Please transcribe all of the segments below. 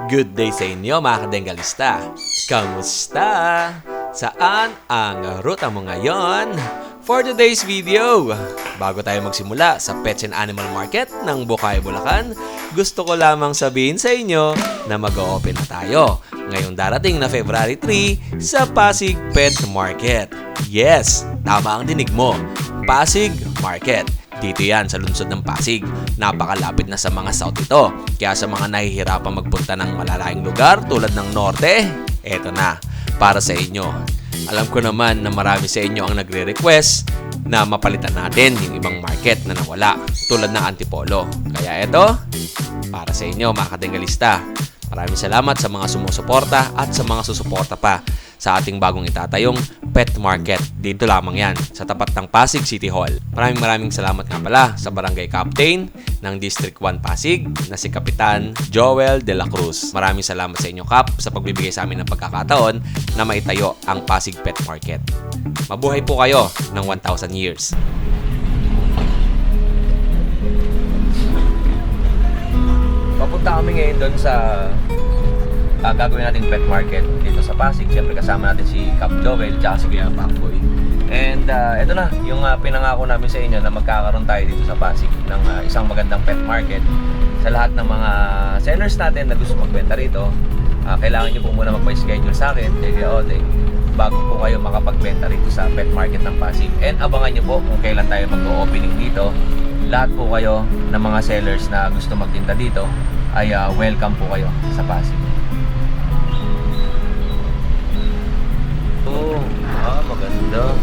Good day sa inyo mga kadenggalista! Kamusta? Saan ang ruta mo ngayon? For today's video, bago tayo magsimula sa Pets and Animal Market ng Bukay, Bulacan, gusto ko lamang sabihin sa inyo na mag-o-open na tayo ngayong darating na February 3 sa Pasig Pet Market. Yes, tama ang dinig mo, Pasig Market. Dito yan sa lungsod ng Pasig. Napakalapit na sa mga south ito. Kaya sa mga nahihirapang magpunta ng malalayong lugar tulad ng norte, eto na, para sa inyo. Alam ko naman na marami sa inyo ang nagre-request na mapalitan natin yung ibang market na nawala tulad ng Antipolo. Kaya eto, para sa inyo mga kadenggalista. Maraming salamat sa mga sumusuporta at sa mga susuporta pa sa ating bagong itatayong Pet Market. Dito lamang yan, sa tapat ng Pasig City Hall. Maraming salamat nga pala sa Barangay Captain ng District 1 Pasig na si Kapitan Joel De La Cruz. Maraming salamat sa inyo, Kap, sa pagbibigay sa amin ng pagkakataon na maitayo ang Pasig Pet Market. Mabuhay po kayo ng 1,000 years. Papunta kami ngayon doon sa gagawin nating pet market dito sa Pasig. Siyempre kasama natin si Cap Joel at si Kuya Pacboy. And ito na, yung pinangako namin sa inyo na magkakaroon tayo dito sa Pasig ng isang magandang pet market. Sa lahat ng mga sellers natin na gusto magbenta rito, kailangan nyo po muna magpa-schedule sa akin, bago po kayo makapagbenta rito sa pet market ng Pasig. And abangan nyo po kung kailan tayo mag-opening dito. Lahat po kayo ng mga sellers na gusto magtinda dito ay welcome po kayo sa Pasig. Oh, maganda.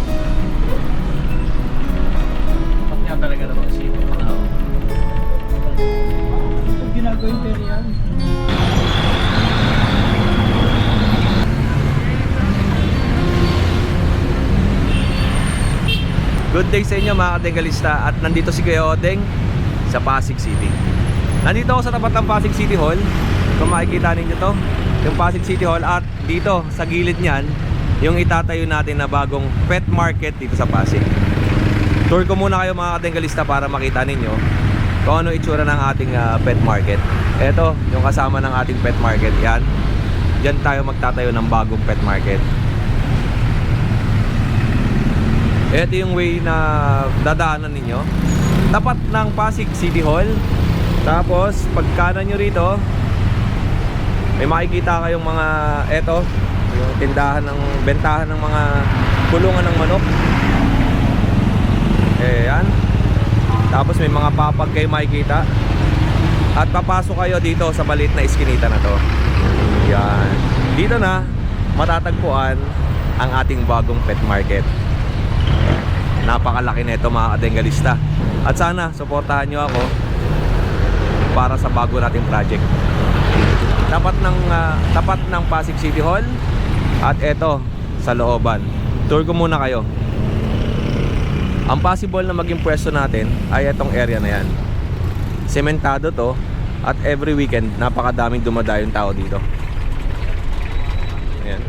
Paknya talaga naman siya. Ito ginagawin pero yan. Good day sa inyo mga kadenggalista, at nandito si Kuya Odeng sa Pasig City. Nandito ako sa tapat ng Pasig City Hall. Kung makikita ninyo to, yung Pasig City Hall, at dito sa gilid niyan yung itatayo natin na bagong pet market dito sa Pasig. Tour ko muna kayo mga kadenggalista para makita ninyo kung ano itsura ng ating pet market. Eto, yung kasama ng ating pet market, yan. Diyan tayo magtatayo ng bagong pet market. Ito yung way na dadaanan ninyo, tapat ng Pasig City Hall. Tapos pagkanan nyo rito, may makikita kayong mga eto, yung tindahan ng bentahan ng mga kulungan ng manok. Yan. Tapos may mga papag kayo makikita. At papasok kayo dito sa maliit na iskinita na to. Yan. Dito na matatagpuan ang ating bagong pet market. Napakalaki nito mga kadenggalista. At sana suportahan nyo ako para sa bago nating project. Tapat ng Pasig City Hall. At eto sa looban. Tour ko muna kayo. Ang possible na maging pwesto natin ay etong area na yan. Sementado to. At every weekend napakadaming dumadayong tao dito. Ayan.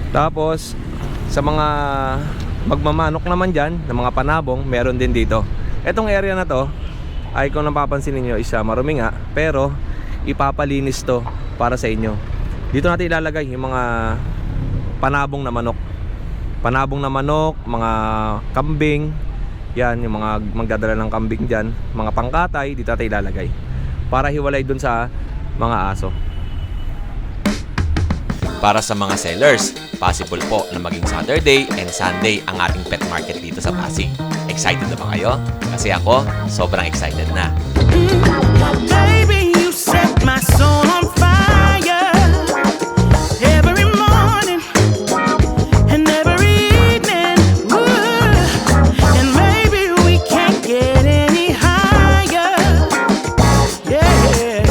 Tapos sa mga magmamanok naman dyan, ng mga panabong, meron din dito. Etong area na to ay, kung napapansin niyo, isa marumi nga, pero ipapalinis to para sa inyo. Dito natin ilalagay yung mga panabong na manok. Panabong na manok, mga kambing. Yan, yung mga magdadala ng kambing dyan. Mga pangkatay, dito natin ilalagay para hiwalay dun sa mga aso. Para sa mga sellers, possible po na maging Saturday and Sunday ang ating pet market dito sa Pasig. Excited na ba kayo? Kasi ako, sobrang excited na. Baby, you set my soul on fire every morning and every evening. Ooh. And maybe we can't get any higher. Yeah.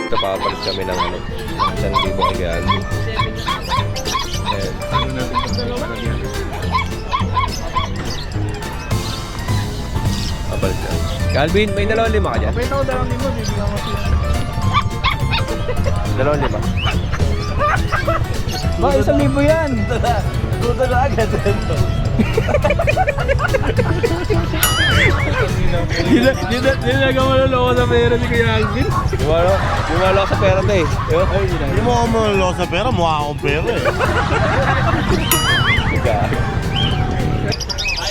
Ito, papalit kami ng ng 1,000 agad. Papalit ka. Calvin, may 2,500 ka dyan? May tao 2,500, bibigyan ko siya. 2,500? Baka 1,000 yan. Tuto na agad. Hindi na ka maluloko sa pera si Kuya Alvin. Gumalo sa pera to eh. Hindi mo ako maluloko sa pera, mukha akong pera eh.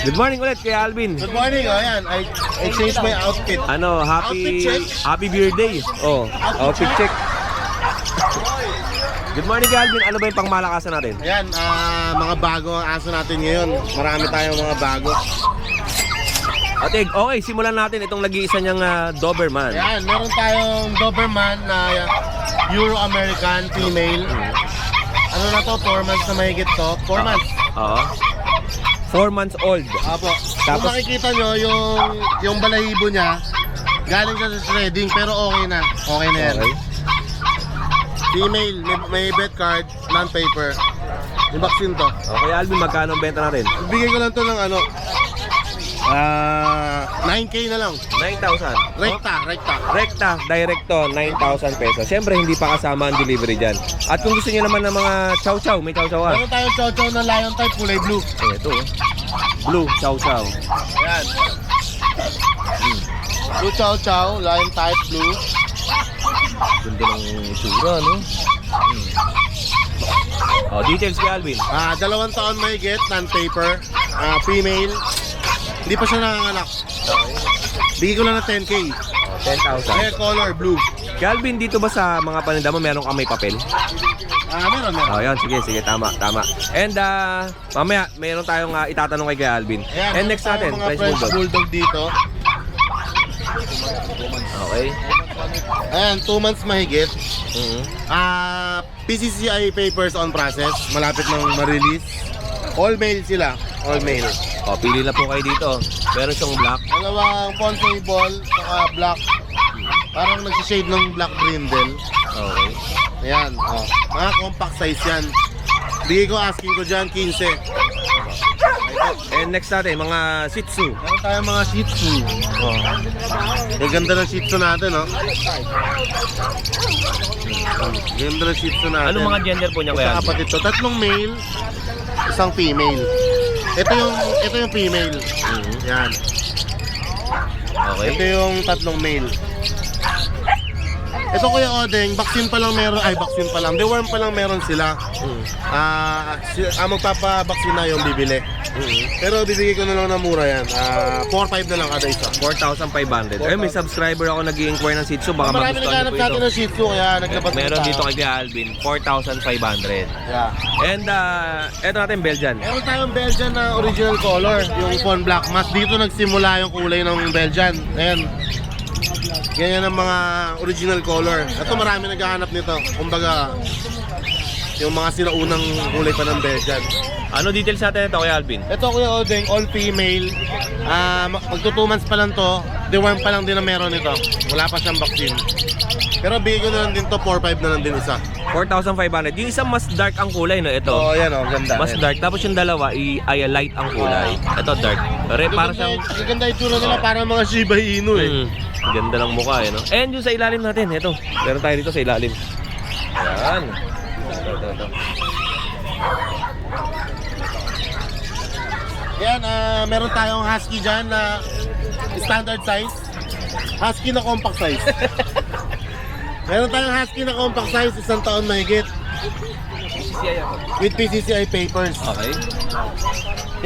Good morning ulit kay Alvin. Good morning, ayan. I changed my outfit. Ano, Outfit check. happy birthday. Oh, outfit check. Good morning kay Alvin. Ano ba yung pangmalakasan natin? Ayan, mga bago ang aso natin ngayon. Marami tayong mga bago. Okay, simulan natin itong nag-iisa niyang Doberman. Ayan, meron tayong Doberman na Euro-American female. Ano na to? 4 months na mahigit to. 4 months. Oo. 4 months old. Apo. Tapos- Kung makikita nyo, yung balahibo niya, galing siya sa shredding, pero okay na. Okay na yan. Okay. Female, may vet card, non-paper. Yung vaccine to. Okay, Alvin, magkano ang benta natin? Bigay ko lang to ng 9K na lang. 9,000. Rekta. Directo, 9,000 pesos. Siyempre, hindi pa kasama ang delivery dyan. At kung gusto niyo naman ng mga chow-chow, may chow-chow ah. Meron tayong chow-chow na lion type, kulay blue. Ito. Blue, chow-chow. Ayan. Blue chow-chow, lion type, blue. Ganda ng itsura, no? Oh, details kay Alvin. 2 taon mahigit, non-paper. Female. Hindi pa siya nanganganak. Bigay ko lang ng 10K. 10,000. Hair color, blue. Kay Alvin, dito ba sa mga paninda mo meron kang may papel? Meron. Oh, yan. Sige. Tama. And, mamaya, meron tayong itatanong kay Alvin. Ayan, And next natin, mga French French Bulldog. Bulldog dito. Okay. Ayan, 2 months mahigit. Mhm. PCCI papers on process. Malapit nang ma-release. All male sila. All male. Oh, pili na po kayo dito. Meron siyang black. Dalawang Ponsable, saka black. Parang nagsishade ng black brindle. Okay. Ayan, mga compact size yan. Bigay ko, asking ko dyan, 15. And next natin, mga Shih Tzu. Meron tayong mga Shih Tzu. Ang ganda ng Shih Tzu natin, no? Ganda ng Shih Tzu natin. Ano mga gender po niya Isang kaya? kapatid to. 3 male, isang female. Ito yung female. Yan. Okay. Ito yung 3 male. Ito Kuya Odeng, vaccine pa lang meron. Ay, vaccine pa lang. Deworm pa lang meron sila. Magpapabaksin na yung bibili. Pero bibigay ko na lang ng mura yan. 4-5 na lang kada isa. 4,500. Ay, may subscriber ako nag-i-inquire ng Shih Tzu. Baka Marami magustuhan niyo naghanap po sa atin ito. ng Shih Tzu, kaya naglabas Meron tayo. dito kay Alvin, 4,500. Yeah. And, eto natin, Belgian. Meron tayong Belgian na original color, yung Fawn Black. Mas dito nagsimula yung kulay ng Belgian. Ayan. Ganyan ang mga original color. Ito marami naghahanap nito. Kumbaga, yung mga sinaunang kulay pa ng Belgian. Ano details natin ito kay Alvin? Ito Kuya Odeng, all female. Magto 2 months pa lang to. Deworm pa lang din na meron ito. Wala pa siyang vaccine. Pero bigay ko na lang din to, 4-5 na lang din isa. 4,500. Yung isang mas dark ang kulay, no? Ito. Oh, yan ganda. Mas Ayan. dark. Tapos yung dalawa, ay light ang kulay. Ito dark. Para siyang... Ang ganda itsura nila, parang mga Shiba Inu eh. Ganda ng mukha, eh, no? And yung sa ilalim natin, ito. Meron tayo dito sa ilalim. Yan. Ito. Yan, meron tayong husky dyan na standard size. Husky na compact size. Meron tayong husky na compact size, 1 taon mahigit. With PCCI papers. Okay.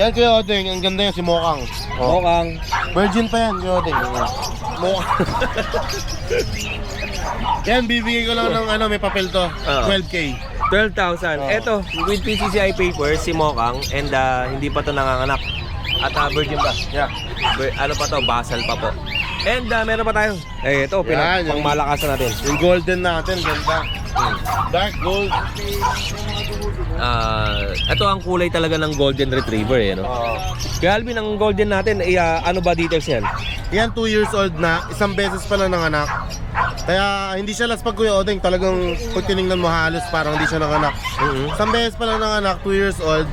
Yan Kuya Odeng, ang ganda yan si Mokang. Mokang. Virgin pa yan, Kuya Odeng. Mokang. Yan, bibigay ko lang ng may papel to. 12K. 12,000. Ito, with PCCI papers, si Mokang, and hindi pa to nanganganak. At virgin pa. Yeah. Ano pa to? Basal pa po. And meron pa tayo. Ito, Yan, pang malakasan natin. Yung golden natin, ganda. Dark gold. Ito ang kulay talaga ng golden retriever, eh, no? Kaya Alvin, ang golden natin, ano ba details yan? Yan 2 years old na, isang beses pa lang nanganak. Kaya hindi siya last pag Kuya Odeng, talagang pag tinignan mo halos parang hindi siya nanganak. Isang beses pa lang nanganak, 2 years old.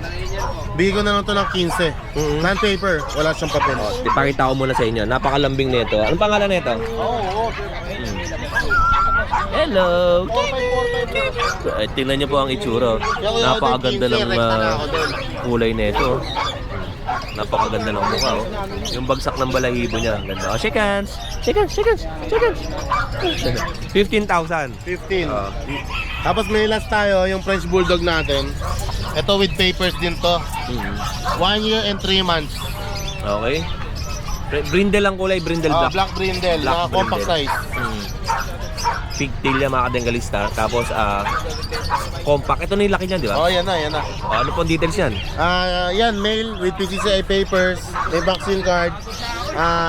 Bigay ko na lang to ng 15. Non-paper, wala siyang papel. Ipakita ko muna sa inyo. Napakalambing nito. Anong pangalan nito? Hello! Ay, tingnan niyo po ang itsura. Napakaganda ng kulay nito. Napakaganda ng mukha. Oh. Yung bagsak ng balahibo niya. Ganda. Oh, shake hands! Shake hands! Shake hands! Shake hands! 15,000. 15. Tapos may last tayo, yung French Bulldog natin. Ito with papers din to. 1 year and 3 months. Okay. Brindle ang kulay, brindle black. Black brindle, Black compact brindle. size. Pigtail yan mga kadenggalista. Tapos, compact. Ito na yung laki niyan, di ba? Oh, yan na, yan na. Ano po ang details yan? Yan, male with PCCI papers, may vaccine card.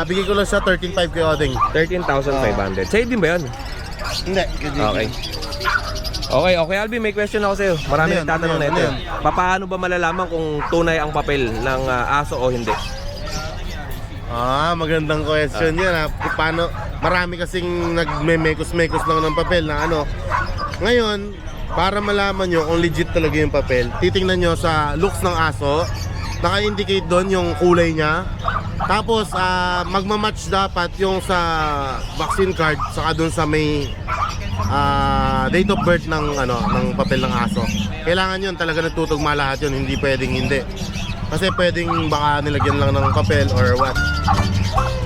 Bigay ko lang siya 13.5 kay Oding. 13,500. Sa'yo din ba yan? Hindi. Okay. Okay, Alvin, may question ako sa'yo. Marami Ano yun? nagtatanong Ano na ito. yun? Paano ba malalaman kung tunay ang papel ng aso o hindi? Magandang question yan ha. Paano, marami kasing nagme-mekos-mekos lang ng papel na ano. Ngayon, para malaman nyo kung legit talaga yung papel, titingnan nyo sa looks ng aso. Naka-indicate doon yung kulay niya. Tapos, magmamatch dapat yung sa vaccine card saka doon sa may date of birth ng papel ng aso. Kailangan yun, talaga nagtutugma lahat yun, hindi pwedeng hindi. Kasi pwedeng baka nilagyan lang ng papel or what.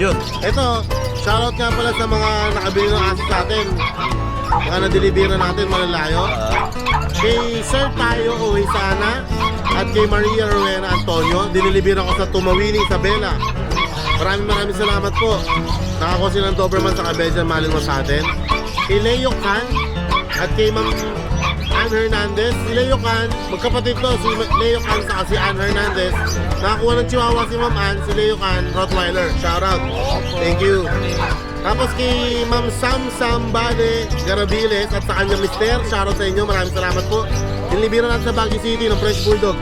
Yun. Ito, shoutout nga pala sa mga nakabili ng aso sa atin. Mga na-delivery natin malalayo. Kay Sir Tayo Uwi Sana at kay Maria Rowena Antonio, diniliberan ko sa Tumawini, Isabela. Maraming salamat po. Nakakuha silang Doberman sa Kabedjan, malin mo sa atin. Kay Leo Can at kay Ma'am Ann Hernandez. Si Leo Can, magkapatid to, si Leo Can sa si Ann Hernandez. Nakakuha ng Chihuahua si Ma'am Ann, si Leo Can, Rottweiler. Shoutout. Thank you. Tapos kay Ma'am Sam Bade Garabiles at sa kanyang mister, shoutout sa inyo, maraming salamat po. Diniliberan natin sa Baguio City ng French Bulldog.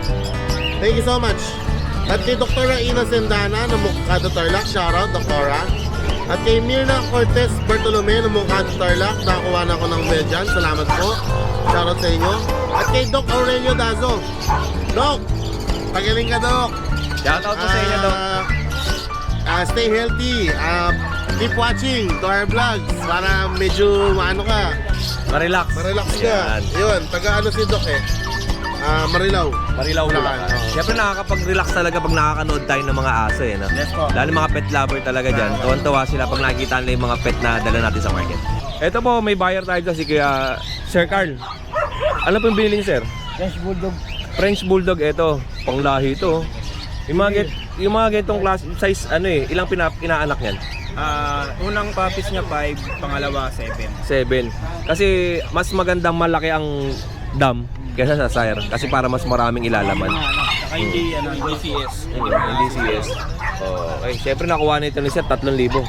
Thank you so much. At kay Dr. Ina Sendana ng Mukado Tarlac, shoutout Dr. At kay Mirna Cortez Bartolome ng Mukado Tarlac, nakakuha na ako ng Belgian, salamat po. Shoutout sa inyo. At kay Doc Aurelio Dazo. Doc, pagaling ka Doc. Shoutout po sa inyo, Doc. Stay healthy. Keep watching to our vlogs para medyo Marelax. ma-relax ka. Yan. Yun, taga si Doc Marilaw. Marilaw Bulacan, Bulacan. oo. Siyempre nakakapag-relax talaga pag nakakanood tayo ng mga aso eh. No? Yes po. Lalo mga pet lover talaga dyan. Tuwan-tuwa sila pag nakikita nila yung mga pet na dala natin sa market. Ito po, may buyer tayo dyan si Kuya Sir Carl. Ano po yung binili niyo, Sir? French Bulldog. French Bulldog, ito. Panglahi ito. Yung mga ganitong class, size, ilang inaanak niyan? Unang puppies niya 5, pangalawa 7. 7. Kasi mas magandang malaki ang dam kaysa sa sire. Kasi para mas maraming ilalaman. Saka hindi, DCS. Hindi CS. Okay, syempre nakuha na ito ni Sir, 3,000.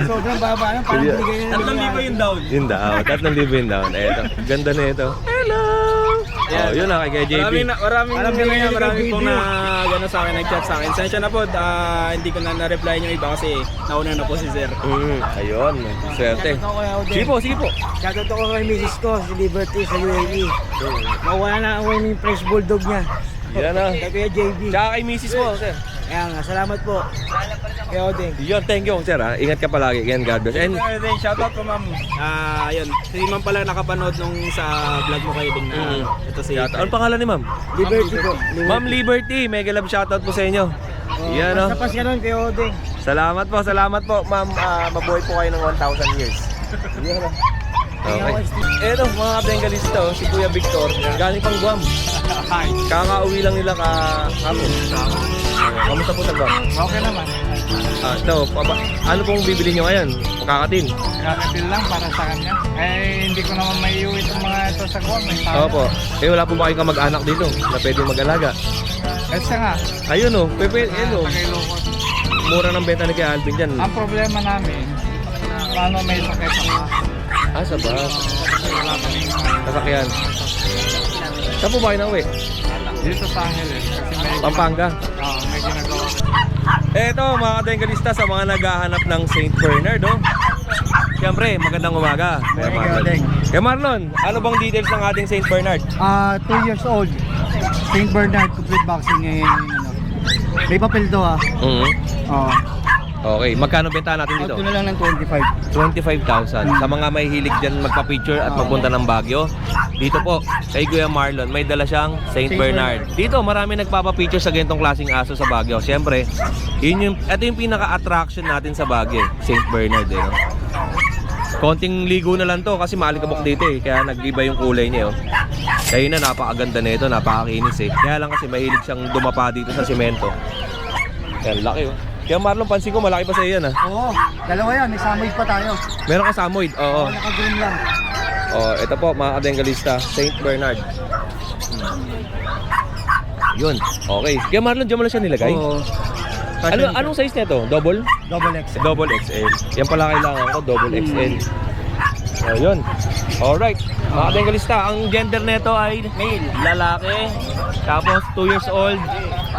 Sobrang baba na, parang binigay na 3,000 yung down. Yun daw, 3,000 yun daw. Eto, ganda na ito. Hello! Oh, yun na kay JP. Marami pong na gano'n sa akin, nag-chat sa akin. Sensya na po, hindi ko na na-reply yung iba kasi nauna na po si Sir. Ayun, swerte. Sige po. Shoutout ako kay Mrs. ko, si Liberty sa UAE. Mawala na ako yung French Bulldog niya. Yan na. Kay Kuya JB. Tsaka kay Mrs. mo, Sir. Kaya nga, salamat po. Kay Odeng. Yun, thank you, Sir. Ha? Ingat ka palagi. Yan, God bless. And, Shoutout ko ma'am. Ayun, si ma'am pala nakapanood nung sa vlog mo kayo din na ito si ano pangalan ni Ma'am? Liberty po. Ma'am Liberty, mega love shoutout po sa inyo. Yan, no? Basta pas ka nun kay Odeng. Salamat po, Ma'am. Mabuhay po kayo ng 1,000 years. Okay. Eto, mga Bengalista, si Kuya Victor, galing pang Guam. Kakauwi lang nila kahapon. Kamusta po sa Guam? Okay naman. Ano pong bibili nyo ngayon? Kakatin? Kakatil lang para sa kanya. Hindi ko naman may iuwi itong mga ito sa Guam. Opo. Wala po ba kayong kamag-anak dito na pwede mag-alaga? Kasi nga, Ayun Ilocos. mura ng benta ni kay Alvin dyan. Ang problema namin, paano may sakit ang Sa bus. Sasakyan. Saan po ba kayo nauwi? dito sa Angeles. Kasi may, Pampanga. may ginagawa. Eto mga kadengalista sa mga naghahanap ng St. Bernard, oh. Siyempre, magandang umaga. Kaya Marlon, ano bang details ng ating St. Bernard? 2 years old. St. Bernard, complete vaccine ngayon. May papel to Mhm. Okay, magkano benta natin dito? Ito na lang ng 25. 25,000. Sa mga may hilig dyan magpa-picture at magpunta ng Baguio, dito po, kay Kuya Marlon, may dala siyang Saint Bernard. Dito, marami nagpapa-picture sa ganitong klaseng aso sa Baguio. Siyempre, ito yung pinaka-attraction natin sa Baguio, Saint Bernard. No? Konting ligo na lang to kasi maalikabok dito eh. Kaya nag-iba yung kulay niya. Oh. Kaya na, napakaganda na ito, napakakinis eh. Kaya lang kasi mahilig siyang dumapa dito sa semento. Yan, laki oh. Kaya Marlon, pansin ko malaki pa sa iyo yan ah. Oo, dalawa yan. May samoy pa tayo. Meron ka samoid? Oo. Naka-green lang. Oh, ito po mga kadengalista, Saint Bernard. Yun, okay. Kaya Marlon, dyan mo lang siya nilagay? Oo. Anong size nito? Double? Double XL. Double XL. Yan pala kailangan ko, double XL. Oh, yun. Alright. Mga kadengalista, ang gender nito ay male, lalaki. Tapos 2 years old.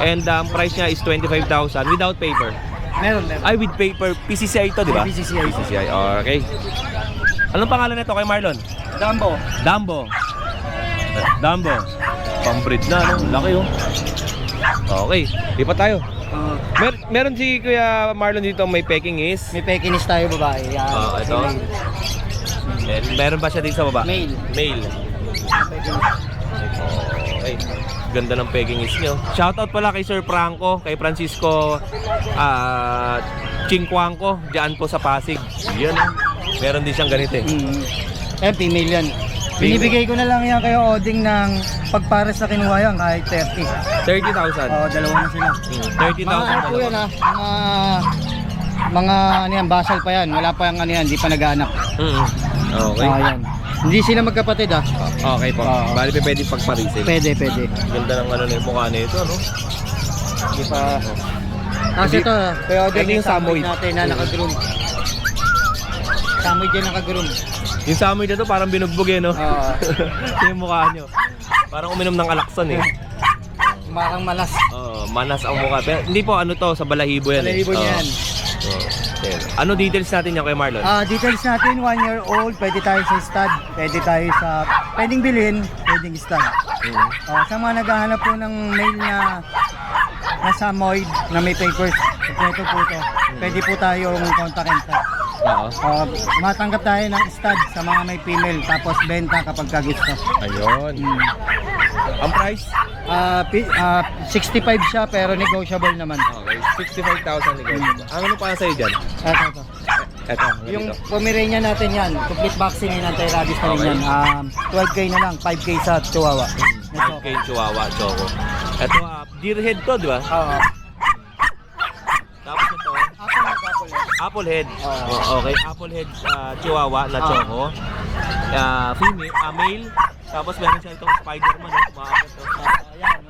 And price niya is 25,000 without paper. Meron. Ay, with paper. PCCI ito, di ba? PCCI. PCCI. Okay. Anong pangalan nito kay Marlon? Dumbo. Dumbo. Dumbo. Pambreed na, no? Laki oh. Okay, lipat tayo. Meron si Kuya Marlon dito may Pekingese. May Pekinis tayo babae. Yan. Ito. Meron ba siya dito sa baba? Male. Male. Okay. Ganda ng Pekingese nyo. Shoutout pala kay Sir Franco, kay Francisco Chingquanco, diyan po sa Pasig. Yan. Meron din siyang ganito eh. Female yan. Binibigay ko na lang yan kayo Oding ng pagpares na kinuha yan kahit 30. 30,000. Oo, dalawa na sila. 30,000 Mga ano po yan dalawa. mga ano yan, basal pa yan. Wala pa yung ano yan, hindi pa nag-aanak. Okay. Yan. Hindi sila magkapatid ah. Okay po. Bali pa pwede pagparisin. Pwede. Ganda ng ano na yung mukha nito, no? Hindi pa. Kasi ito, kaya ito Oding yung yung samoy samoy. natin na nakagroom. Samoy din nakagroom. Yung sa amin dito parang binugbog eh, no? Oo. Yung mukha nyo. Parang uminom ng alaksan eh. Marang malas. Manas ang mukha. Pero, hindi po, ano to, sa balahibo yan Balahibo eh. niyan. Okay. Ano details natin yan kay Marlon? Details natin, 1 year old, pwede tayo sa stud, pwede tayo sa, pwedeng bilhin, pwedeng stud. Sa mga naghahanap po ng male na samoid na may papers, ito po ito. Pwede po tayong kontakin sa. Oo. Matanggap tayo ng stud sa mga may female, tapos benta kapag kagusto. Ayun. Ang price? 65 siya pero negotiable naman. Okay. 65,000 negotiable. Ang ano pa sa'yo dyan? Ito. Eto. Yung Pomeranian natin yan, complete vaccine and anti-rabies na rin Okay. yan. 12K na lang, 5K sa Chihuahua. Okay, Chihuahua, Choco. Eto, deer head to, di ba? Oo. Tapos ito, apple head. Okay, apple head Chihuahua na Choco. Male. Tapos meron siya itong Spider-Man. Umaakit to. Ayan.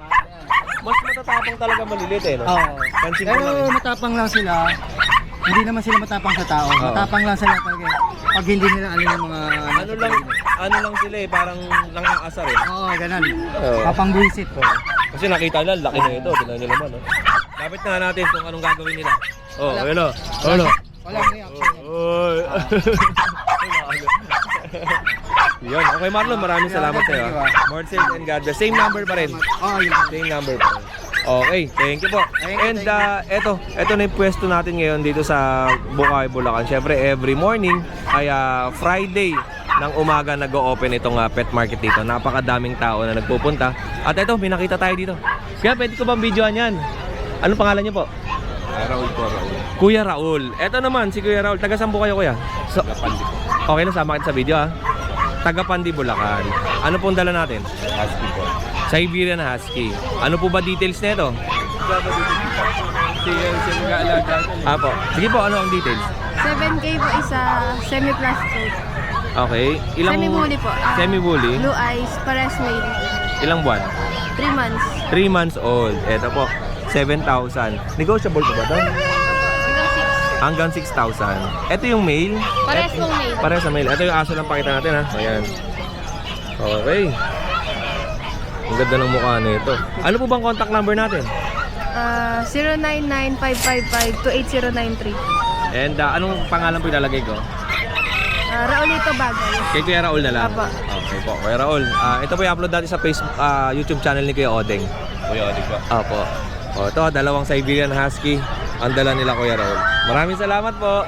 Mas matatapang talaga malilit eh, no? Oo. Pansin ko Pero lang eh. matapang lang sila. Hindi naman sila matapang sa tao. Oo. Matapang lang sila talaga. Pag hindi nila alam yung mga... Ano lang sila eh, parang nangaasar eh. Oo, ganun. Oo. Papang-buisit. Kasi nakita nila, laki na ito. Tignan nyo naman, no? Lapit na natin kung anong gagawin nila. Oh, hello. Hello. Walang reaction yan. Oy. Yun. Okay, Marlon, maraming salamat sa'yo. More sales and God bless. Same number pa rin. Oo, yun. Same number pa rin. Okay, thank you po. And eto na yung pwesto natin ngayon dito sa Bukawi, Bulacan. Siyempre, every morning ay Friday ng umaga nag-o-open itong pet market dito. Napakadaming tao na nagpupunta. At eto, may nakita tayo dito. Kaya pwede ko bang videoan yan? Anong pangalan niyo po? Raul po, Raul. Kuya Raul. Eto naman, si Kuya Raul. Taga saan po kayo, Kuya? Pandi po. Okay na, sama kita sa video ha. Taga Pandi, Bulacan. Ano pong dala natin? Husky po. Siberian Husky. Ano po ba details nito? Si mag-aalaga. Apo. Sige po, ano ang details? 7K po isa, semi-plus coat. Okay. Semi-bully po. Semi-bully. Blue eyes, pares male. Ilang buwan? 3 months. 3 months old. Ito po. 7,000. Negotiable po ba ito? Hanggang 6,000. Ito yung male. Pares pong male. Pares na male. Ito yung aso lang pakita natin ha. Ayan. Okay. Ang ganda ng mukha nito. Ano po bang contact number natin? 099-555-28093. And anong pangalan po ilalagay ko? Raulito Bagay. Kay Kuya Raul na lang. Apo. Okay po, Kuya Raul. Ito po i-upload natin sa Facebook, YouTube channel ni Kuya Odeng. Kuya Odig po. Opo. O, ito, dalawang Siberian Husky. Ang dala nila, Kuya Raul. Maraming salamat po.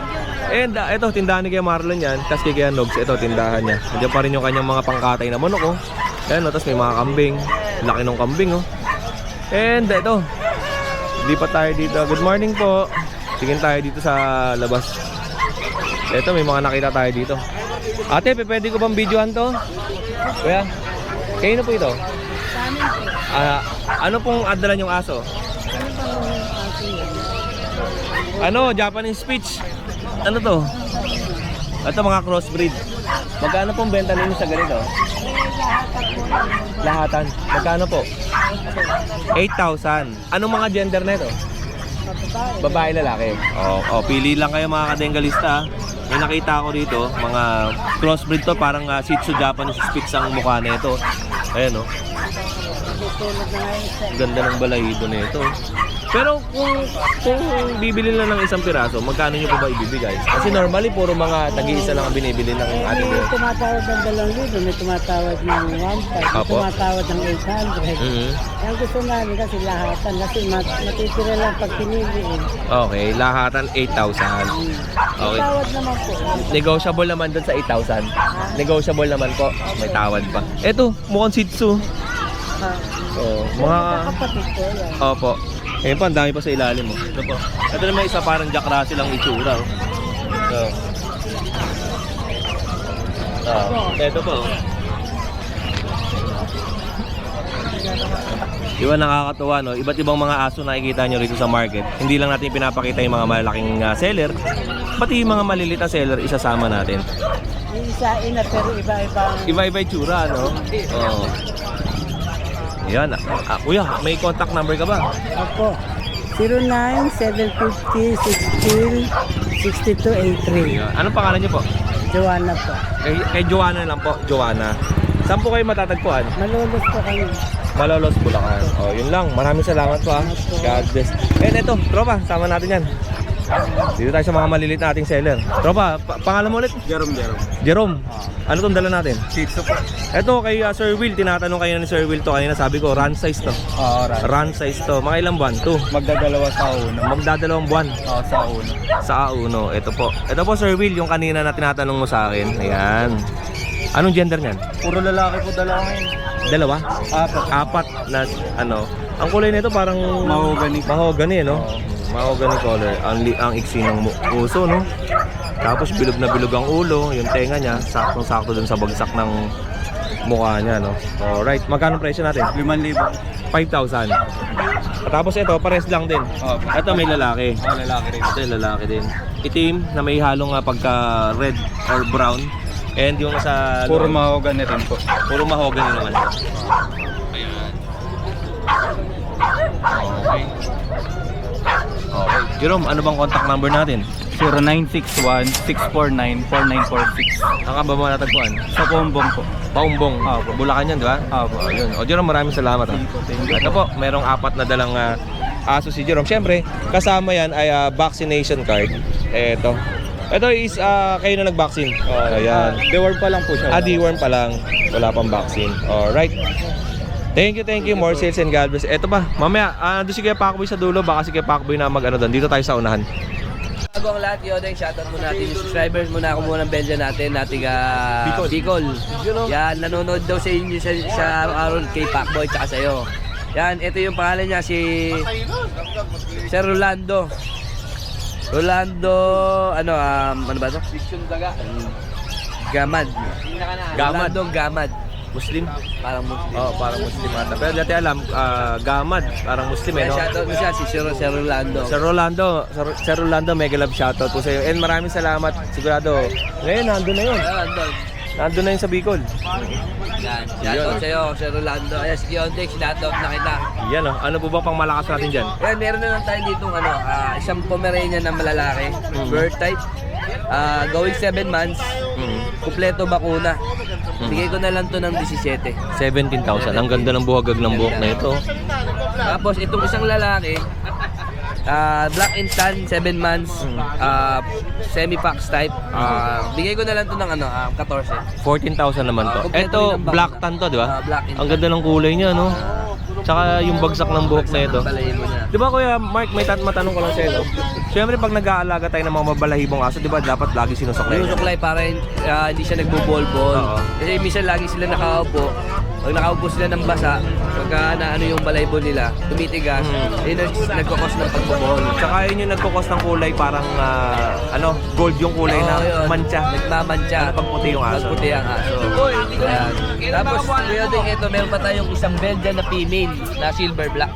And ito, tindahan ni Kuya Marlon yan. Tapos kay Kuya Nogs, ito, tindahan niya. Nandiyan pa rin yung kanyang mga pangkatay na manok, oh. Ayan, oh, tapos may mga kambing. Laki ng kambing, oh. And ito, lipat tayo dito. Good morning po. Tingin tayo dito sa labas. Ito, may mga nakita tayo dito. Ate, pwede ko bang videohan to? Kuya, kayo po ito? Ano pong adalan yung aso? Ano, Japanese Spitz. Ano to? Ito mga crossbreed. Magkano pong benta ninyo sa ganito? Lahatan. Magkano po? 8,000. Anong mga gender na ito? Babae, lalaki. Pili lang kayo mga kadengalista. May nakita ako dito, mga crossbreed to, parang Shih Tzu Japanese Spitz ang mukha na ito. Ayan, oh. Ganda ng balahibo na ito. Pero kung bibili lang ng isang piraso, magkano nyo pa ba ibibigay? Kasi normally puro mga tag-iisa lang ang binibili ng ating May tumatawad ng 2,000, may tumatawad ng 1,500, may Apo. tumatawad ng 800. Ang gusto namin kasi lahatan, kasi matitira lang pag pinili eh. Okay, lahatan 8,000. Okay. Tawad naman po. Negotiable naman dun sa 8,000. Negotiable naman po. May tawad pa. Eto, mukhang Shih Tzu. Mga... Kapatid ko yan. Opo. Ngayon pa, ang dami pa sa ilalim mo. Ito po. Ito naman isa parang Jack Russell ang itsura. Ito po. Diba nakakatuwa, no? Iba't ibang mga aso nakikita nyo rito sa market. Hindi lang natin pinapakita yung mga malaking seller, pati yung mga maliliit na seller isasama natin. Yung isa ina pero iba-ibang. Iba-iba itsura, no? Oo. Yan. Kuya, may contact number ka ba? Ako. 09-750-16-6283. Yan. Anong pangalan niyo po? Joanna po. Kay Joanna lang po, Joanna. Saan po kayo matatagpuan? Malulos po kami. Malolos, Bulacan. Oh, yun lang. Maraming salamat po, God bless. And ito, tropa, sama natin yan. Dito tayo sa mga maliliit na ating seller. Tropa, pangalan mo ulit? Jerome. Ano tong dala natin? Shih Tzu po. Ito kay Sir Will, tinatanong kayo ni Sir Will to kanina, sabi ko run size to. Run size to. Mga ilang buwan? 2. Magdadalawa sa uno. Magdadalawang buwan. Sa uno. Sa A1. Ito po. Ito po Sir Will, yung kanina na tinatanong mo sa akin. Ayan. Anong gender niyan? Puro lalaki po dalawa ngayon. Dalawa? Apat. Apat na ano. Ang kulay nito parang Mahogany. Mahogany, no? Mahogany color. Ang iksi ng uso, no? Tapos bilog na bilog ang ulo, yung tenga niya, saktong-sakto dun sa bagsak ng mukha niya, no? Alright, magkano presyo natin? 5,000. 5,000. Tapos ito, pares lang din. Ito may lalaki. Lalaki rin. Ito yung lalaki din. Itim na may halong pagka red or brown. And yung sa... Puro mahogany rin po. Puro mahogany naman. Ayan. Okay. Okay. Jerome, ano bang contact number natin? 0961-649-4946. Saan ka ba matatagpuan? Sa Pombong po. Paumbong. Bulacan yan, di ba? Opo. Ayun. O Jerome, maraming salamat. Ito po, merong 4 na dalang aso si Jerome. Siyempre, kasama yan ay vaccination card. Ito is kayo na nag-vaccine. Ayan. Deworm pa lang po siya. Deworm pa lang. Wala pang vaccine. Alright. Thank you. More sales and God bless. Ito pa, mamaya, doon si Kuya Pacboy sa dulo. Baka si Kuya Pacboy na mag-ano doon. Dito tayo sa unahan. Bago ang lahat, Yodeng, shoutout muna natin yung subscribers muna ako muna ng Belgian natin, Bicol. Yan, nanonood daw sa inyo sa araw kay Pacboy tsaka sa'yo. Yan, ito yung pangalan niya, si Sir Rolando. Ano ba ito? Gamad. Rolando Gamad. Muslim? Parang Muslim. Parang Muslim ata. Pero dati alam, Gamad, parang Muslim Kaya no? shoutout mo siya, si Sir Rolando. Sir Rolando, mega love shoutout po sa iyo. And maraming salamat. Sigurado, ngayon nandun na yun. Nandun na yun sa Bicol. Yan, shoutout sa'yo, Sir Rolando. Ayan, si Yodeng, shoutout na kita. Yan ano po ba pang malakas natin dyan? Ayan, meron na lang tayo dito isang Pomeranian na malalaki, bird type. Going 7 months, kumpleto bakuna. Bigay ko na lang to ng 17. 17,000. Ang ganda ng buhagag ng buhok na ito. Tapos itong isang lalaki, black and tan, 7 months, semi-pax type. Bigay ko na lang to ng 14. 14,000 naman to. Kompleto Ito, rin ang black bakuna. tan to, di ba? Black and Ang ganda ng kulay niya, no? Tsaka yung bagsak ng buhok na ito. Balayin mo na. Di ba Kuya Mark, may matanong ko lang sa'yo, no? Siyempre pag nag-aalaga tayo ng mga mabalahibong aso, di ba dapat lagi sinusuklay? Sinusuklay para hindi siya nagbobol-bol. Oo. Kasi minsan lagi sila nakaupo. Pag nakaupo sila ng basa, pagka naano yung balaybol nila, tumitigas, yun ang nagkakos ng pagbobol. Tsaka yun yung nagkukos ng kulay parang gold yung kulay na yun. mancha. Nagmamantya. Ano, pagputi yung aso. Pagputi ang aso. Ayan. Tapos, kuya din ito, meron pa tayong isang Belgian na female na silver black.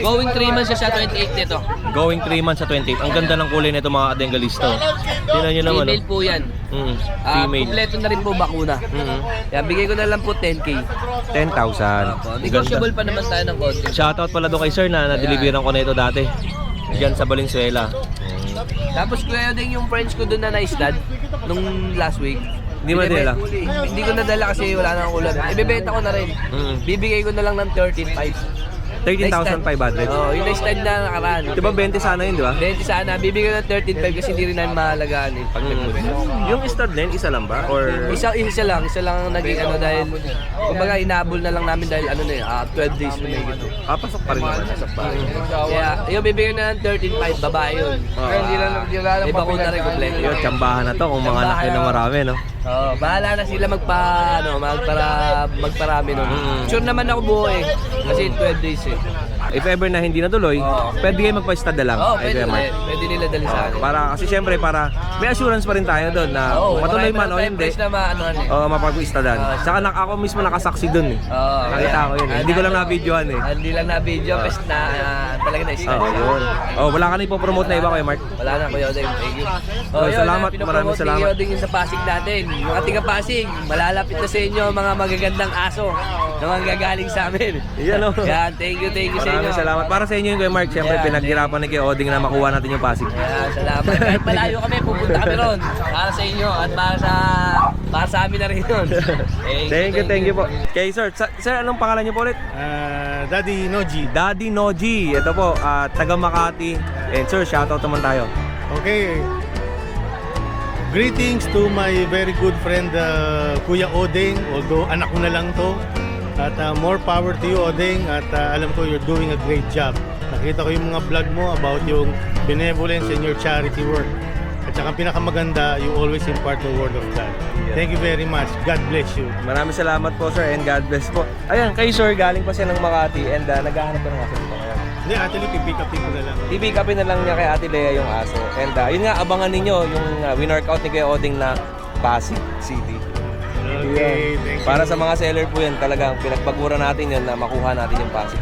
Going 3 months siya sa 28 nito. Going 3 months sa 28. Ang ganda ng kulay nito mga Bengalista. Tingnan nyo naman. Female po yan. Female. Kompleto na rin po bakuna. Yan, bigay ko na lang po 10K. 10,000. Negotiable pa naman tayo ng konti. Shoutout pala doon kay sir na na-deliveran ko na ito dati. Diyan sa Valenzuela. Tapos kuya din yung friends ko doon na na-stud nung last week. Hindi mo nadala? Hindi ko nadala kasi wala nang ulan. Ibebenta ko na rin. Bibigay ko na lang ng 13,500. 13,500. Oo, yung na-stud na nakaraan. Di ba 20 sana yun, di ba? 20 sana, bibigay ko ng 13,500 kasi hindi rin namin mahalagaan eh. Pag Yung stud na yun, isa lang ba? Or isa lang ang naging ano dahil kumbaga inabol na lang namin dahil ano na yun, 12 days na may gito. pasok pa rin naman. Pasok pa rin. Kaya yung bibigyan na ng 13,500 babae yun. Hindi lang iba ko na rin kompleto. Yun, tsambahan na to kung mga anak yun na marami, no? Oo, bahala na sila magparami nun. Sure naman ako buo eh. Kasi 12 days eh. If ever na hindi natuloy, pwede kayo magpa-stud na lang. Oo, Ay, pwede, Kuya Mark. pwede nila dali sa akin. Para kasi syempre para may assurance pa rin tayo doon na matuloy man o hindi. na maanoan eh. Mapag-istadan. Saka ako mismo nakasaksi doon eh. Oo, Nakita ko yun eh. Hindi ko lang na-videoan eh. Hindi lang na video, best na talaga na-start. Yun. Wala ka na ipopromote na iba Kuya Mark? Wala na Kuya Odeng, thank you. Salamat, maraming salamat. Kuya Odeng yung sa Pasig natin. Mga tiga Pasig, malalapit na sa inyo mga magagandang aso na manggagaling sa amin. Yan o. Yan, thank you sa inyo. Maraming salamat. Para sa inyo yung Kuya Mark, syempre pinaghirapan ni Kuya Oding na makuha natin yung Pasig. Yan, salamat. Kahit malayo kami, pupunta kami ron. Para sa inyo at para sa amin na rin yun. Thank you po. Okay sir, sir anong pangalan niyo po ulit? Daddy Noji. Daddy Noji. Ito po, taga Makati. And sir, shoutout naman tayo. Okay. Greetings to my very good friend Kuya Odeng, although anak ko na lang to. At more power to you Odeng at alam ko you're doing a great job. Nakita ko yung mga vlog mo about yung benevolence and your charity work. At saka pinakamaganda, you always impart the word of God. Thank you very much. God bless you. Maraming salamat po sir and God bless po. Ayan, kay sir, galing pa siya ng Makati and naghahanap pa ng aso dito ngayon. Hindi, actually, pipick up ko na lang. I-pick upin na lang niya kay Ate Lea yung aso. And yun nga, abangan ninyo yung winworkout ni Kuya Oding na Pasig City. Okay, thank you. Para sa mga seller po yan, talagang pinagpagmura natin yan na makuha natin yung Pasig.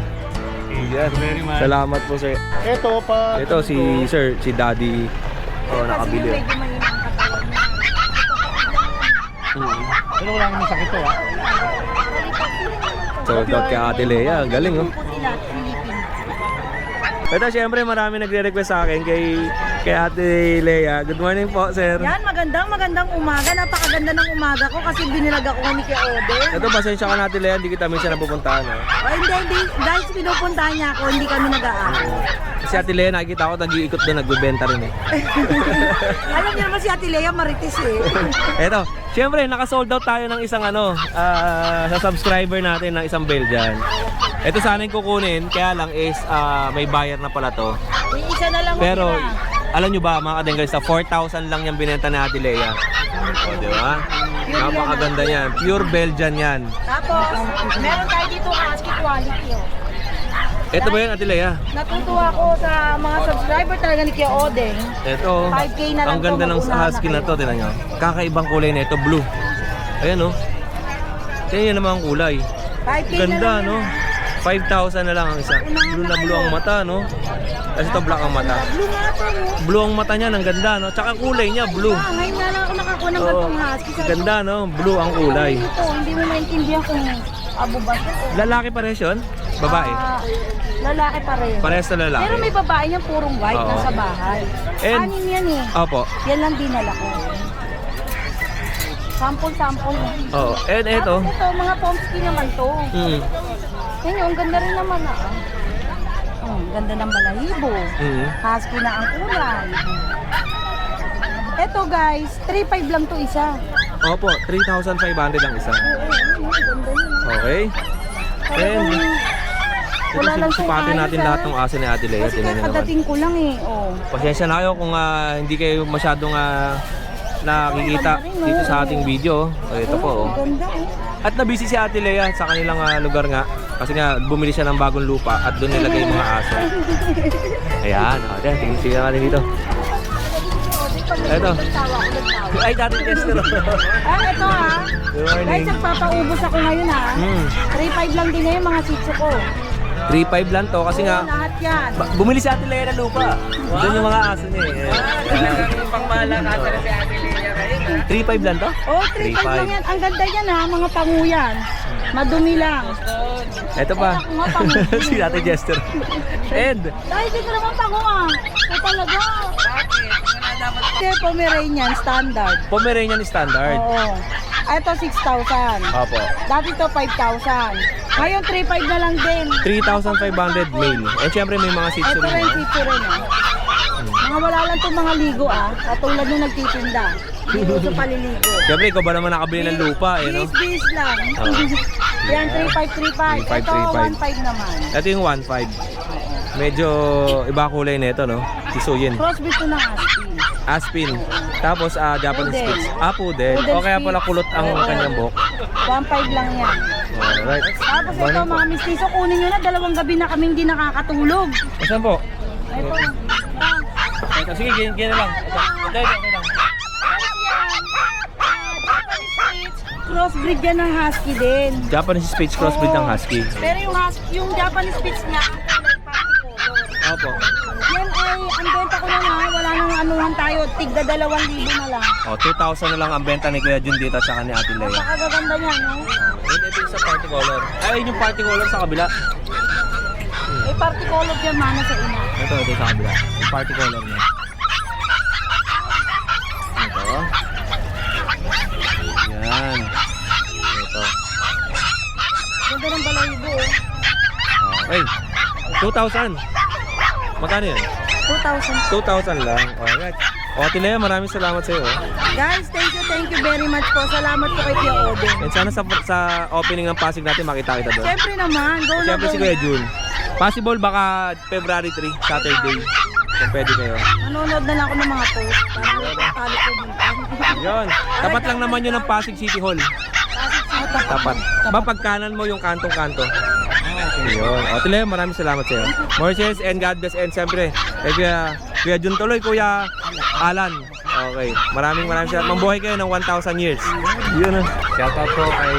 Yes. Thank you very much. Salamat po sir. Ito pa. Ito si sir, si Daddy. Nakabili. Pero wala naman sakit to Sold out kay Ate Lea. Ang galing oh. Ito syempre marami nagre-request sa akin kay Ate Lea. Good morning po sir. Yan, magandang umaga. Napakaganda ng umaga ko kasi binilag ako ni Kuya Odeng. Ito pasensya ka na Ate Lea, hindi kita minsan napupuntahan. Hindi. Dahil pinupuntahan niya ako, hindi kami nag-aako. Si Ate Lea nakikita ko nag-iikot doon, nagbebenta rin eh. Alam niyo naman si Ate Lea, marites eh. Eto, syempre naka-sold out tayo ng isang sa subscriber natin ng isang Belgian. Ito sana yung kukunin, kaya lang is may buyer na pala to. Yung isa na lang Pero matira. alam nyo ba mga kadenggal, sa 4,000 lang yung binenta ni Ate Lea. O, di ba? Napakaganda yan. Pure Belgian yan. Tapos, meron tayo dito husky quality. Oh. Ito ba yan Ate Lea? Natutuwa ko sa mga subscriber talaga ni Kuya Odeng. Ito, 5K na lang ang ganda to, ng mag-unahan husky na na to. Tingnan nyo. Kakaibang kulay na ito, blue. Ayan o. Tingnan nyo naman ang kulay. 5K Ganda, na lang no? yan, 5,000 na lang ang isa. Blue na blue ang mata, no? Kasi ito black ang mata. Blue nga to, no? Blue ang mata niya, ang ganda, no? Tsaka ang kulay niya, blue. Ngayon nga lang ako nakakuha ng Oo. gantong husky. Sabi ko, Ganda, no? Blue ang kulay. Ito, hindi mo maintindihan kung abo ba ito. Lalaki pares yun? Babae? Lalaki pa rin. Parehas na lalaki? Pero may babae niyang purong white Oo. nasa bahay. And- Anim yan eh. Opo. Yan lang dinala ko. Sample lang. Oo. And ito. Tapos ito, mga pomsky naman to. Mm. Yan yun, ang ganda rin naman ah. Oh, ganda ng balahibo. Mm. Husky na ang kulay. Ito guys, 3.5 lang to isa. Opo, 3,500 ang isa. Oo, ganda yun. Okay. Kaya And kung Wala lang siyang Sipatin ayos, natin lahat ng aso ni Ate Lea. Kasi Tingnan niyo naman. kakadating ko lang eh. Oh. Pasensya na kayo kung hindi kayo masyadong nakikita dito sa ating video. O, ito po. Oh. Ganda oh. At nabisi si Ate Lea sa kanilang lugar nga. Kasi nga, bumili siya ng bagong lupa at doon nilagay yung mga aso. Ayan, o. Tingnan natin dito. Ito. Ay, dati tester. Ito ha. Good morning. Guys, nagpapaubos ako ngayon ha. 3.5 lang din ngayon mga sitso ko. 3.5 lang to kasi nga Lahat yan. bumili si Ate Lea ng lupa. Doon yung mga aso niya eh. Yung pangmala ka sa si Ate Lea ngayon, ha? 3.5 lang to? Oh, 3.5 lang yan. Ang ganda yan ha, mga panguyan. Madumi lang. Ito pa. Ako nga, panguyan. Si Ate Jester. And Dahil dito naman pangu ah. Ito talaga. Kasi Pomeranian standard. Pomeranian standard. Oo. Ito 6,000. Opo. Dati to 5,000. Ngayon 3.5 na lang din. 3,500 male. And syempre may mga Shih Tzu Ito rin rin. sitso rin ah. Mga wala lang itong mga ligo ah. Katulad nung nagtitinda. Ligo sa paliligo. Syempre ikaw ba naman nakabili ng lupa eh no? Bis lang. Yan 3.5, 3.5. 3.5, Ito 1.5 naman. Ito yung 1.5. Medyo iba kulay nito no? Si Suyin. Crossbreed to ng Aspin. Aspin. Tapos Japanese Poodle. Spitz. Poodle. Poodle O kaya pala Spitz. kulot ang Oo. kanyang buhok. 1.5 lang yan. Alright. Tapos ito mga mistiso, kunin nyo na. 2 gabi na kaming hindi nakakatulog. Saan po? Ito. Ito, sige, ganyan lang. Ito, okay lang. Crossbreed yan ng Husky din. Japanese Spitz crossbreed ng Husky. Pero yung Japanese Spitz niya, ang kulay party color. Opo. Yan ay, ang benta ko na nga, wala nang anuhan tayo, tigda 2,000 na lang. O, 2,000 na lang ang benta ni Kuya Jun dito at saka ni Ate Lea. Napakaganda niya, no? Ito yung sa party color. Ay, yung party color sa kabila. Eh, party color yan, mana sa ina. Ito sa kabila. Yung party color niya. Ito. Yan. Ito. Ganda ng balahibo, oh. Okay. 2,000. Magkano yan? 2,000. 2,000 lang. Alright. O, Ate Lea, maraming salamat sa iyo. Guys, thank you very much po. Salamat po kay Kuya Odin. And sana sa opening ng Pasig natin makita kita doon. Siyempre naman, go na Siyempre go si Kuya na. Jun. Possible baka February 3, Saturday. Kung pwede kayo. Nanonood na lang ako ng mga post. Para ko buntan. Yun. Tapat lang naman yun ng Pasig City Hall. Tapat. Ba pag kanan mo yung kantong-kanto. Yun. O, Ate Lea, maraming salamat sa iyo. More shares and God bless. And siyempre, kay Kuya Jun tuloy, Kuya Alan. Okay. Maraming salamat. Mambuhay kayo ng 1,000 years. Yun. Shoutout po kay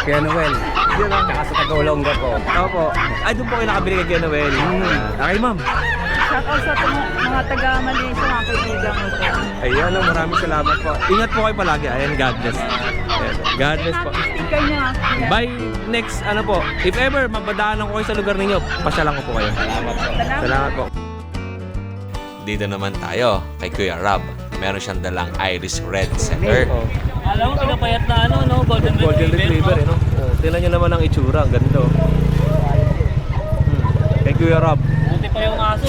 Kuya Noel. Tsaka sa Tagalongga po. Opo. Ay, doon po kayo nakabili kay Kuya Noel. Okay, ma'am. Shout out sa mga taga-Malaysia, mga kaibigan ko. Ayun, maraming salamat po. Ingat po kayo palagi. Ayan, God bless. Ayan, God bless po. Sticker niya. By next, po, if ever mabadaanan ko kayo sa lugar ninyo, pasyalan ko po kayo. Salamat po. Dito naman tayo kay Kuya Rob. Meron siyang dalang Irish Red Setter. Alam mo, pinapayat na Golden Golden Retriever, eh, no? Oh, tingnan nyo naman ang itsura. Ang ganito. Kay Kuya Rob. Buti pa yung aso.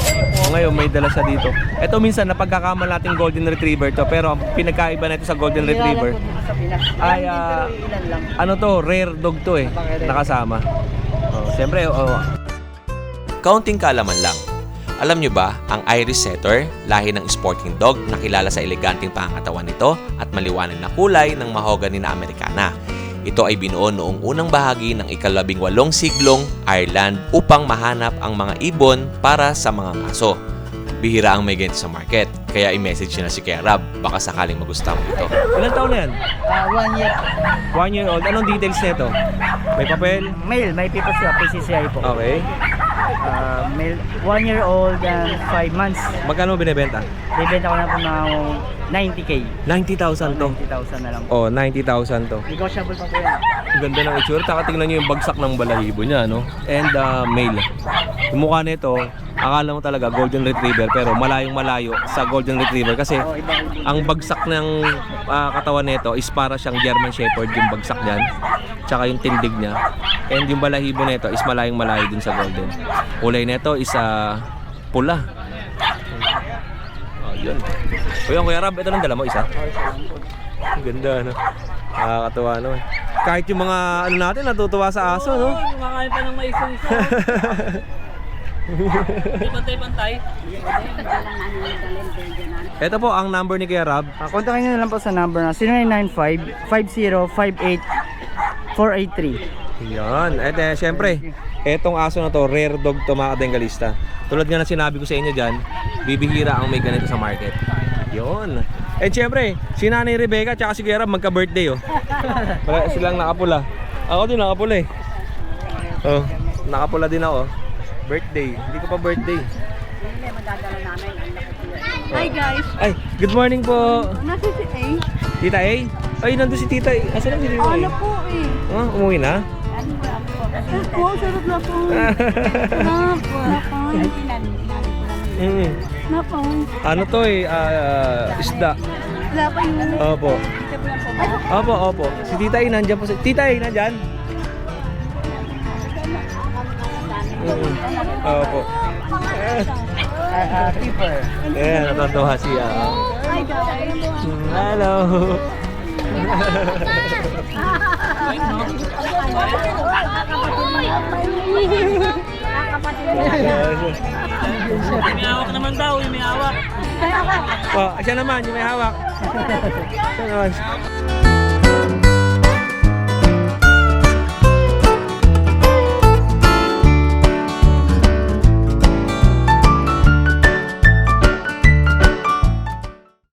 O ngayon, may dala siya dito. Ito minsan, napagkakamal natin Golden Retriever to. Pero ang pinagkaiba na ito sa Golden Retriever ay, ano to, rare dog to eh. Nakasama. Oh, siyempre, kaunting kaalaman lang. Alam nyo ba, ang Irish Setter, lahi ng sporting dog na kilala sa eleganting pangangatawan nito at maliwanag na kulay ng mahogany na Amerikana. Ito ay binuo noong unang bahagi ng ika-18 siglong Ireland upang mahanap ang mga ibon para sa mga aso. Bihira ang may ganito sa market, kaya i-message nyo na si Kuya Rob, baka sakaling magustuhan mo ito. Ilan taon na yan? 1 year. 1 year old. Anong details nito? May papel? Male, may people siya, PCCI po. Okay. Male, 1 year old and 5 months. Magkano mo binibenta? Bibenta ko na po ng 90k. 90,000 to. 90,000 na lang. Oh, 90,000 to. Negotiable pa po yan. Ang ganda ng itsura. Tingnan nyo yung bagsak ng balahibo niya, no? And male. Yung mukha nito, akala mo talaga Golden Retriever, pero malayong-malayo sa Golden Retriever kasi ang bagsak ng katawan nito is para siyang German Shepherd, yung bagsak niyan. Tsaka yung tindig niya. And yung balahibo nito is malayong-malayo din sa Golden. Kulay nito is pula. Oh, yun. Kuya Rob, ito lang dala mo isa. Ang ganda, no? Nakakatuwa naman. Kahit yung mga ano natin natutuwa sa aso, no? Kumakain pa ng mais isa. Hindi pantay-pantay. Ito po ang number ni Kuya Rob. Kontakin nyo na lang po sa number na 0995-5058-483. Yan. At syempre, etong aso na to, rare dog to mga kadengalista. Tulad nga na sinabi ko sa inyo dyan, bibihira ang may ganito sa market. Yun. And syempre, si Nanay Rebecca at si Kuya Rob magka-birthday, oh. Wala silang nakapula. Ako din nakapula eh. Oh, nakapula din ako. Birthday. Hindi ko pa birthday. Hi guys. Ay, good morning po. Nasa si A? Tita A? Ay, nandun si Tita A. Asan na si Tita A? Ano po eh? Oh, umuwi na? Oh, sarap na po. Napang. Napang. Ano to eh, isda. Wala pa yun. Opo. Opo. Si Tita A nandyan po. Tita A nandyan? Opo. Keeper. Ayan, natutuwa siya. Hi guys. Hello. May hawak naman daw, may hawak. Oh, siya naman, yung may hawak. Siya naman.